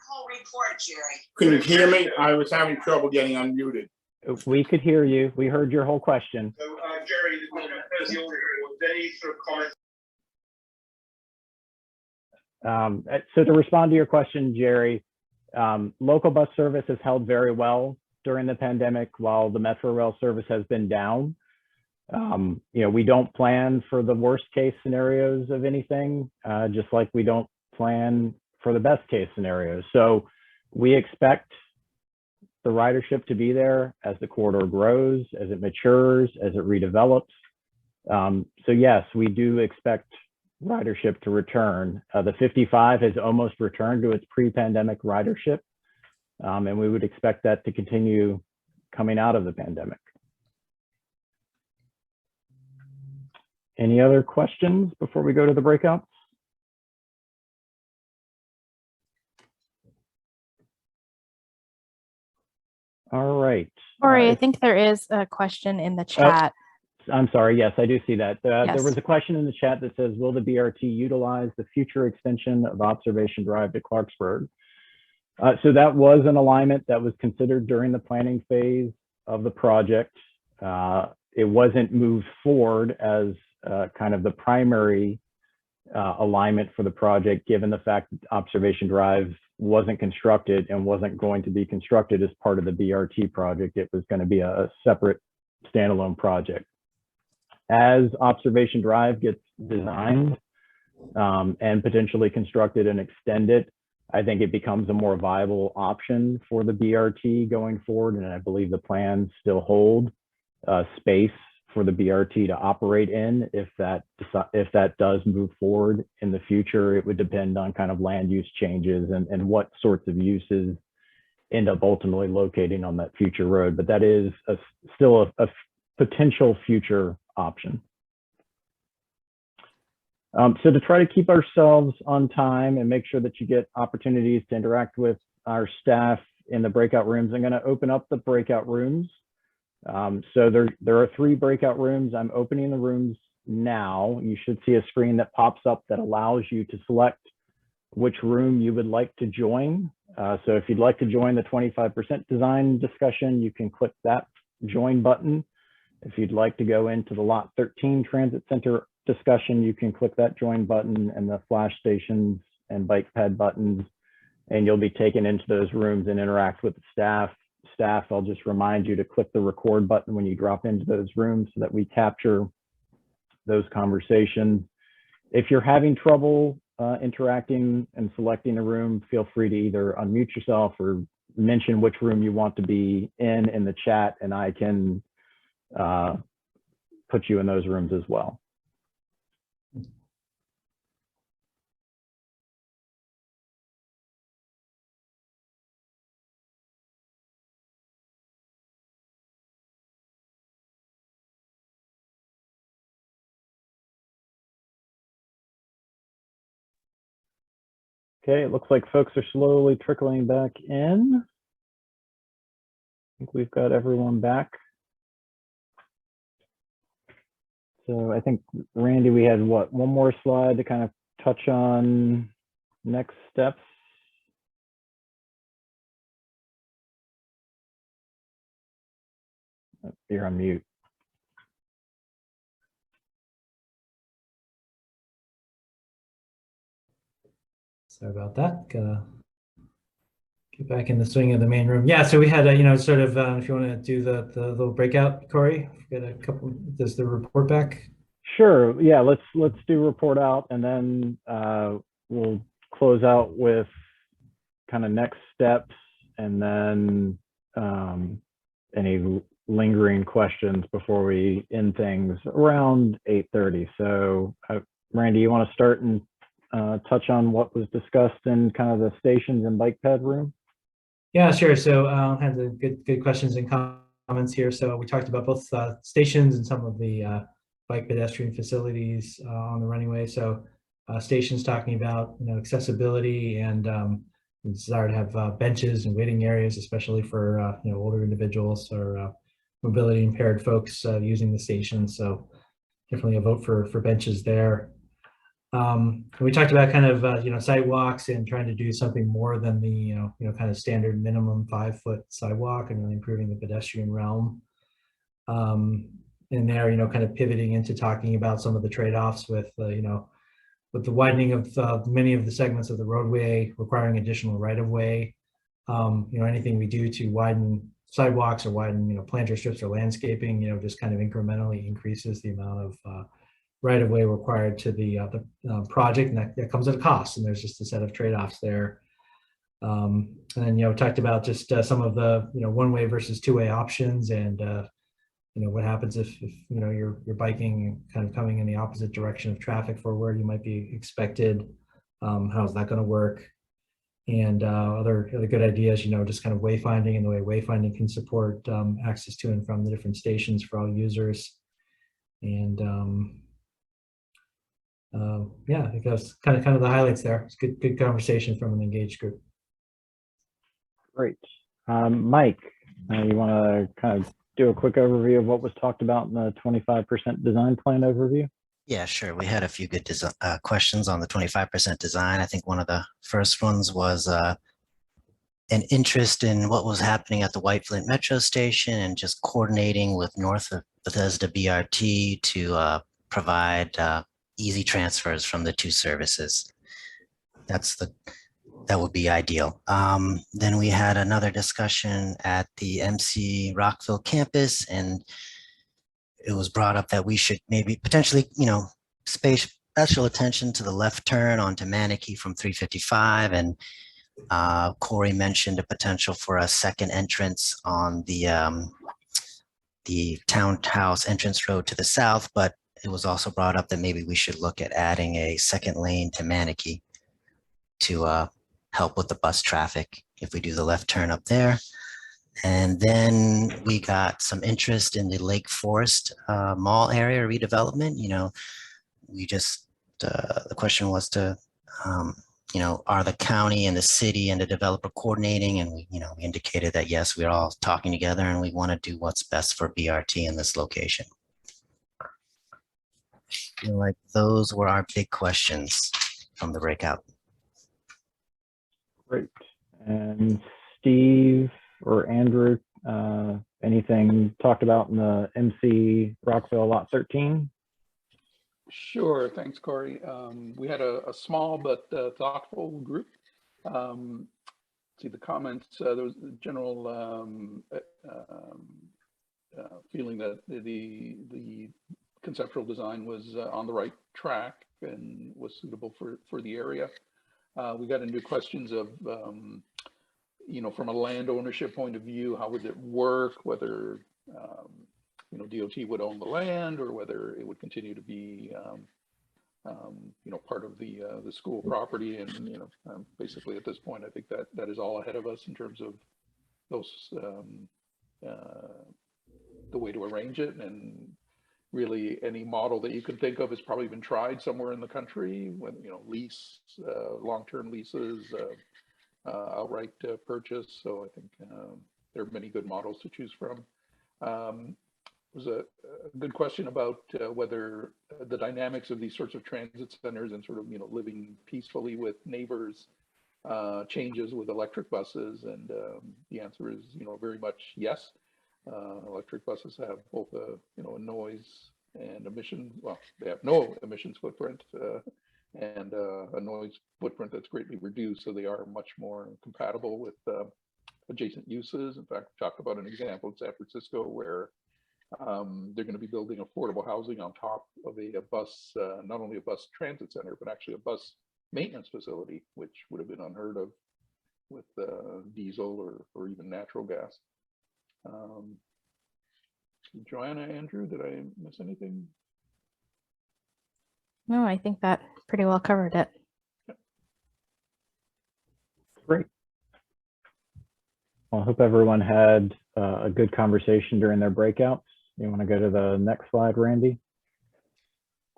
whole report, Jerry. Can you hear me? I was having trouble getting unmuted. We could hear you. We heard your whole question. So, Jerry, as the auditor, was there any sort of comments? So to respond to your question, Jerry, local bus service has held very well during the pandemic while the Metro Rail service has been down. You know, we don't plan for the worst case scenarios of anything, just like we don't plan for the best case scenarios. So we expect the ridership to be there as the corridor grows, as it matures, as it redevelops. So yes, we do expect ridership to return. The 55 has almost returned to its pre-pandemic ridership, and we would expect that to continue coming out of the pandemic. Any other questions before we go to the breakouts? All right. Corey, I think there is a question in the chat. I'm sorry. Yes, I do see that. Yes. There was a question in the chat that says, will the BRT utilize the future extension of Observation Drive to Clarksburg? So that was an alignment that was considered during the planning phase of the project. It wasn't moved forward as kind of the primary alignment for the project, given the fact that Observation Drive wasn't constructed and wasn't going to be constructed as part of the BRT project. It was going to be a separate standalone project. As Observation Drive gets designed and potentially constructed and extended, I think it becomes a more viable option for the BRT going forward. And I believe the plans still hold space for the BRT to operate in. If that does move forward in the future, it would depend on kind of land use changes and what sorts of uses end up ultimately locating on that future road. But that is still a potential future option. So to try to keep ourselves on time and make sure that you get opportunities to interact with our staff in the breakout rooms, I'm going to open up the breakout rooms. So there are 3 breakout rooms. I'm opening the rooms now. You should see a screen that pops up that allows you to select which room you would like to join. So if you'd like to join the 25% design discussion, you can click that join button. If you'd like to go into the Lot 13 Transit Center discussion, you can click that join button and the flash stations and bike ped buttons, and you'll be taken into those rooms and interact with the staff. I'll just remind you to click the record button when you drop into those rooms so that we capture those conversations. If you're having trouble interacting and selecting a room, feel free to either unmute yourself or mention which room you want to be in the chat, and I can put you in those rooms as well. Okay, it looks like folks are slowly trickling back in. I think we've got everyone back. So I think, Randy, we had what, one more slide to kind of touch on next steps. You're on mute. Sorry about that. Get back in the swing of the main room. Yeah, so we had you know, sort of if you want to do the little breakout, Corey, we got a couple. Does the report back? Sure. Yeah, let's do report out, and then we'll close out with kind of next steps, and then any lingering questions before we end things around 8:30. So, Randy, you want to start and touch on what was discussed in kind of the stations and bike ped room? Yeah, sure. So had the good questions and comments here. So we talked about both stations and some of the bike pedestrian facilities on the running way. So stations talking about accessibility and the desire to have benches and waiting areas, especially for older individuals or mobility impaired folks using the station. So definitely a vote for benches there. We talked about kind of sidewalks and trying to do something more than the kind of standard minimum 5-foot sidewalk and really improving the pedestrian realm. And there, kind of pivoting into talking about some of the trade-offs with with the widening of many of the segments of the roadway requiring additional right-of-way. Anything we do to widen sidewalks or widen planter strips or landscaping, just kind of incrementally increases the amount of right-of-way required to the project, and that comes at a cost, and there's just a set of trade-offs there. And then talked about just some of the one-way versus two-way options, and what happens if you're biking kind of coming in the opposite direction of traffic for where you might be expected. How's that going to work? And other good ideas, just kind of wayfinding and the way wayfinding can support access to and from the different stations for all users. And yeah, I think that's kind of the highlights there. It's good conversation from an engaged group. Great. Mike, you want to kind of do a quick overview of what was talked about in the 25% design plan overview? Yeah, sure. We had a few good questions on the 25% design. I think one of the first ones was an interest in what was happening at the White Flint Metro Station and just coordinating with North of Bethesda BRT to provide easy transfers from the two services. That would be ideal. Then we had another discussion at the MC Rockville campus, and it was brought up that we should maybe potentially, pay special attention to the left turn onto Manakee from 355. And Corey mentioned a potential for a second entrance on the townhouse entrance road to the south, but it was also brought up that maybe we should look at adding a second lane to Manakee to help with the bus traffic if we do the left turn up there. And then we got some interest in the Lake Forest Mall area redevelopment. We just, the question was to, are the county and the city and the developer coordinating? And we indicated that yes, we're all talking together and we want to do what's best for BRT in this location. I feel like those were our big questions from the breakout. Great. And Steve or Andrew, anything talked about in the MC Rockville Lot 13? Sure, thanks, Corey. We had a small but thoughtful group. See the comments, there was a general feeling that the conceptual design was on the right track and was suitable for the area. We got into questions of, from a land ownership point of view, how would it work, whether, DOT would own the land or whether it would continue to be, part of the school property. And, basically at this point, I think that is all ahead of us in terms of those, the way to arrange it. And really any model that you can think of has probably been tried somewhere in the country when, lease, long-term leases, outright purchase. So I think there are many good models to choose from. Was a good question about whether the dynamics of these sorts of transit centers and sort of, living peacefully with neighbors changes with electric buses. And the answer is, very much yes. Electric buses have both a noise and emission. Well, they have no emissions footprint and a noise footprint that's greatly reduced. So they are much more compatible with adjacent uses. In fact, we talked about an example in San Francisco where they're going to be building affordable housing on top of a bus, not only a bus transit center, but actually a bus maintenance facility, which would have been unheard of with diesel or even natural gas. Joanna, Andrew, did I miss anything? No, I think that pretty well covered it. Great. Well, I hope everyone had a good conversation during their breakouts. You want to go to the next slide, Randy?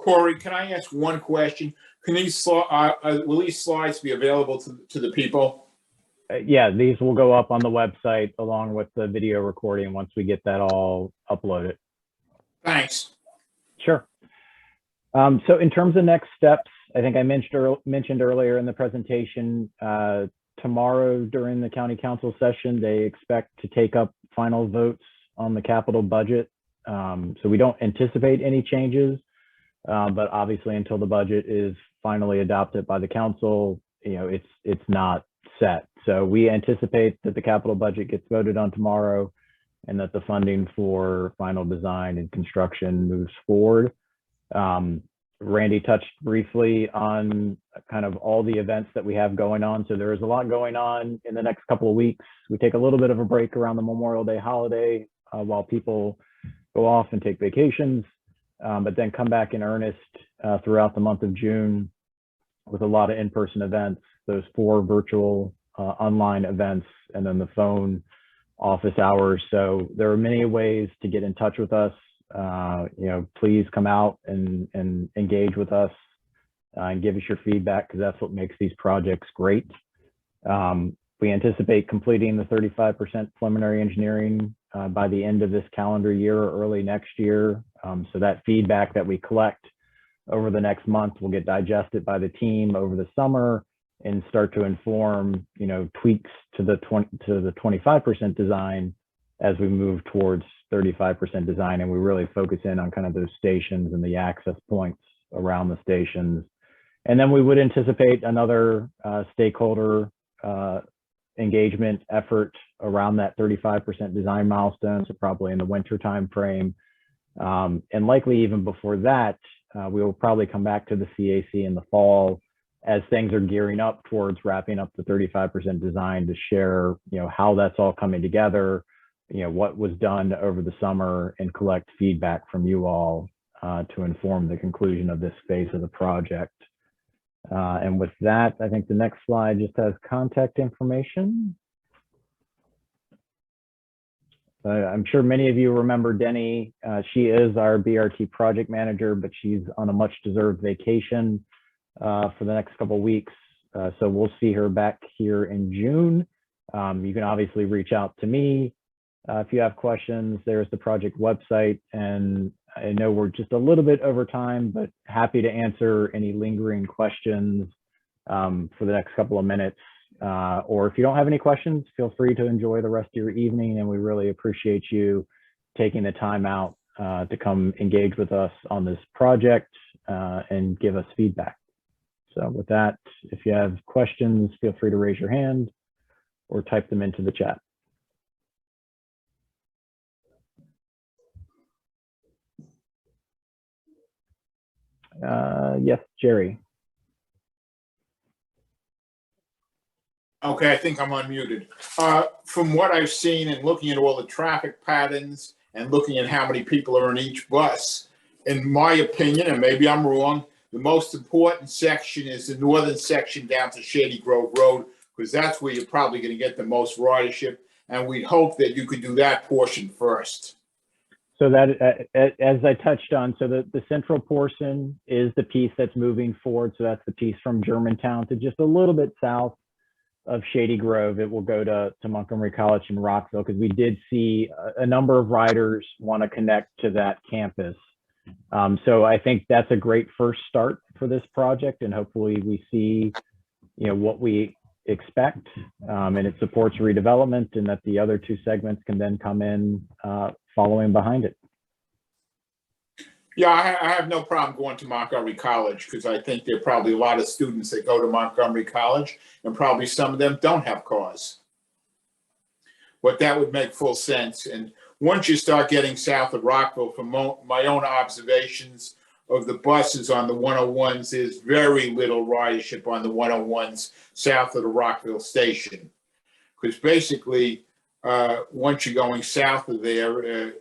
Corey, can I ask one question? Can these will these slides be available to the people? Yeah, these will go up on the website along with the video recording once we get that all uploaded. Thanks. Sure. So in terms of next steps, I think I mentioned earlier in the presentation, tomorrow during the county council session, they expect to take up final votes on the capital budget. So we don't anticipate any changes, but obviously until the budget is finally adopted by the council, it's not set. So we anticipate that the capital budget gets voted on tomorrow and that the funding for final design and construction moves forward. Randy touched briefly on kind of all the events that we have going on. So there is a lot going on in the next couple of weeks. We take a little bit of a break around the Memorial Day holiday while people go off and take vacations, but then come back in earnest throughout the month of June with a lot of in-person events, those 4 virtual online events, and then the phone office hours. So there are many ways to get in touch with us. Please come out and engage with us and give us your feedback, because that's what makes these projects great. We anticipate completing the 35% preliminary engineering by the end of this calendar year or early next year. So that feedback that we collect over the next month will get digested by the team over the summer and start to inform, tweaks to the 25% design as we move towards 35% design. And we really focus in on kind of those stations and the access points around the stations. And then we would anticipate another stakeholder engagement effort around that 35% design milestone, so probably in the winter time frame. And likely even before that, we will probably come back to the CAC in the fall as things are gearing up towards wrapping up the 35% design to share, how that's all coming together, what was done over the summer, and collect feedback from you all to inform the conclusion of this phase of the project. And with that, I think the next slide just has contact information. I'm sure many of you remember Denny. She is our BRT project manager, but she's on a much deserved vacation for the next couple of weeks. So we'll see her back here in June. You can obviously reach out to me if you have questions. There's the project website, and I know we're just a little bit over time, but happy to answer any lingering questions for the next couple of minutes. Or if you don't have any questions, feel free to enjoy the rest of your evening, and we really appreciate you taking the time out to come engage with us on this project and give us feedback. So with that, if you have questions, feel free to raise your hand or type them into the chat. Yes, Jerry. Okay, I think I'm unmuted. From what I've seen and looking at all the traffic patterns and looking at how many people are in each bus, in my opinion, and maybe I'm wrong, the most important section is the northern section down to Shady Grove Road, because that's where you're probably going to get the most ridership. And we'd hope that you could do that portion first. So that, as I touched on, so the central portion is the piece that's moving forward. So that's the piece from Germantown to just a little bit south of Shady Grove. It will go to Montgomery College and Rockville, because we did see a number of riders want to connect to that campus. So I think that's a great first start for this project, and hopefully we see, what we expect, and it supports redevelopment, and that the other 2 segments can then come in following behind it. Yeah, I have no problem going to Montgomery College, because I think there are probably a lot of students that go to Montgomery College, and probably some of them don't have cars. But that would make full sense. And once you start getting south of Rockville, from my own observations of the buses on the 101s, there's very little ridership on the 101s south of the Rockville station. Because basically, once you're going south of there,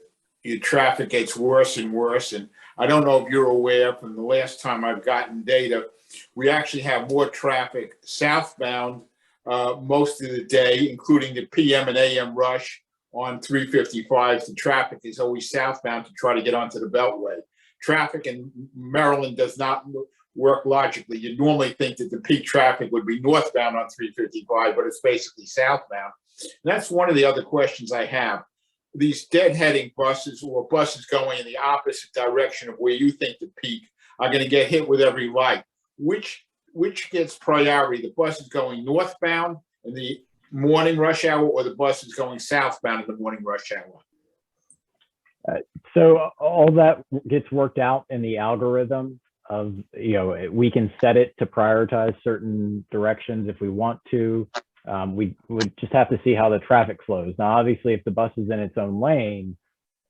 your traffic gets worse and worse. And I don't know if you're aware, from the last time I've gotten data, we actually have more traffic southbound most of the day, including the PM and AM rush on 355. The traffic is always southbound to try to get onto the Beltway. traffic in Maryland does not work logically. You'd normally think that the peak traffic would be northbound on 355, but it's basically southbound. And that's one of the other questions I have. These deadheading buses or buses going in the opposite direction of where you think the peak are going to get hit with every light. Which gets priority? The buses going northbound in the morning rush hour, or the buses going southbound in the morning rush hour? So all that gets worked out in the algorithm of, we can set it to prioritize certain directions if we want to. We would just have to see how the traffic flows. Now, obviously, if the bus is in its own lane,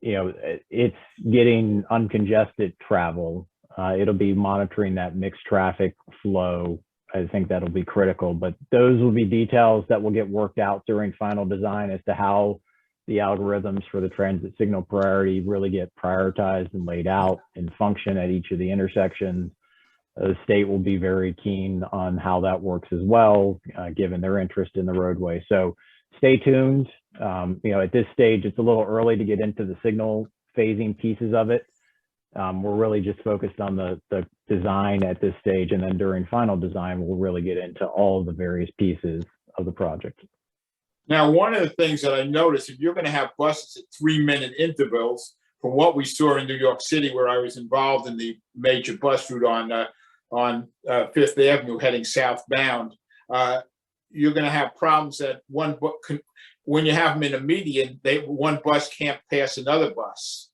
it's getting uncongested travel. It'll be monitoring that mixed traffic flow. I think that'll be critical, but those will be details that will get worked out during final design as to how the algorithms for the transit signal priority really get prioritized and laid out and function at each of the intersections. The state will be very keen on how that works as well, given their interest in the roadway. So stay tuned. At this stage, it's a little early to get into the signal phasing pieces of it. We're really just focused on the design at this stage, and then during final design, we'll really get into all of the various pieces of the project. Now, one of the things that I noticed, if you're going to have buses at 3-minute intervals, from what we saw in New York City, where I was involved in the major bus route on Fifth Avenue heading southbound, you're going to have problems that when you have them in a median, one bus can't pass another bus.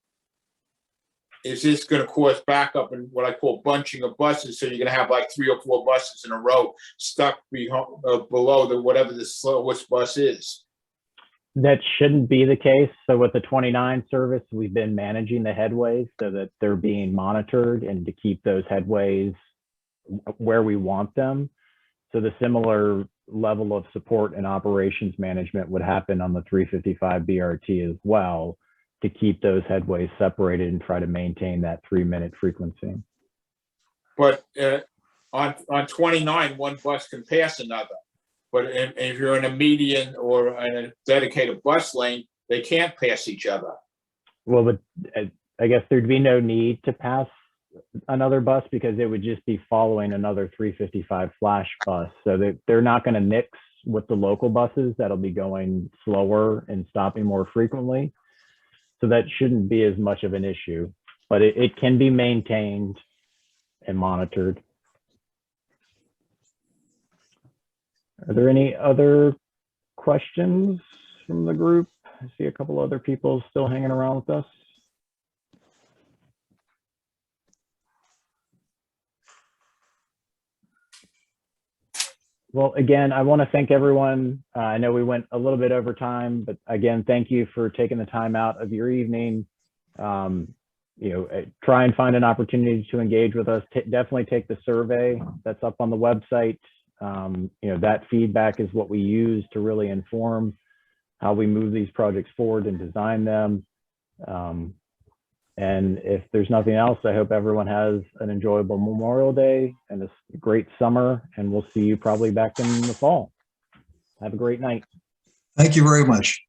Is this going to cause backup and what I call bunching of buses? So you're going to have like 3 or 4 buses in a row stuck below whatever the slowest bus is. That shouldn't be the case. So with the 29 service, we've been managing the headways so that they're being monitored and to keep those headways where we want them. So the similar level of support and operations management would happen on the 355 BRT as well, to keep those headways separated and try to maintain that 3-minute frequency. But on 29, one bus can pass another. But if you're in a median or in a dedicated bus lane, they can't pass each other. Well, but I guess there'd be no need to pass another bus because it would just be following another 355 flash bus. So they're not going to mix with the local buses that'll be going slower and stopping more frequently. So that shouldn't be as much of an issue, but it can be maintained and monitored. Are there any other questions from the group? I see a couple other people still hanging around with us. Well, again, I want to thank everyone. I know we went a little bit over time, but again, thank you for taking the time out of your evening. Try and find an opportunity to engage with us. Definitely take the survey that's up on the website. That feedback is what we use to really inform how we move these projects forward and design them. And if there's nothing else, I hope everyone has an enjoyable Memorial Day and a great summer, and we'll see you probably back in the fall. Have a great night. Thank you very much.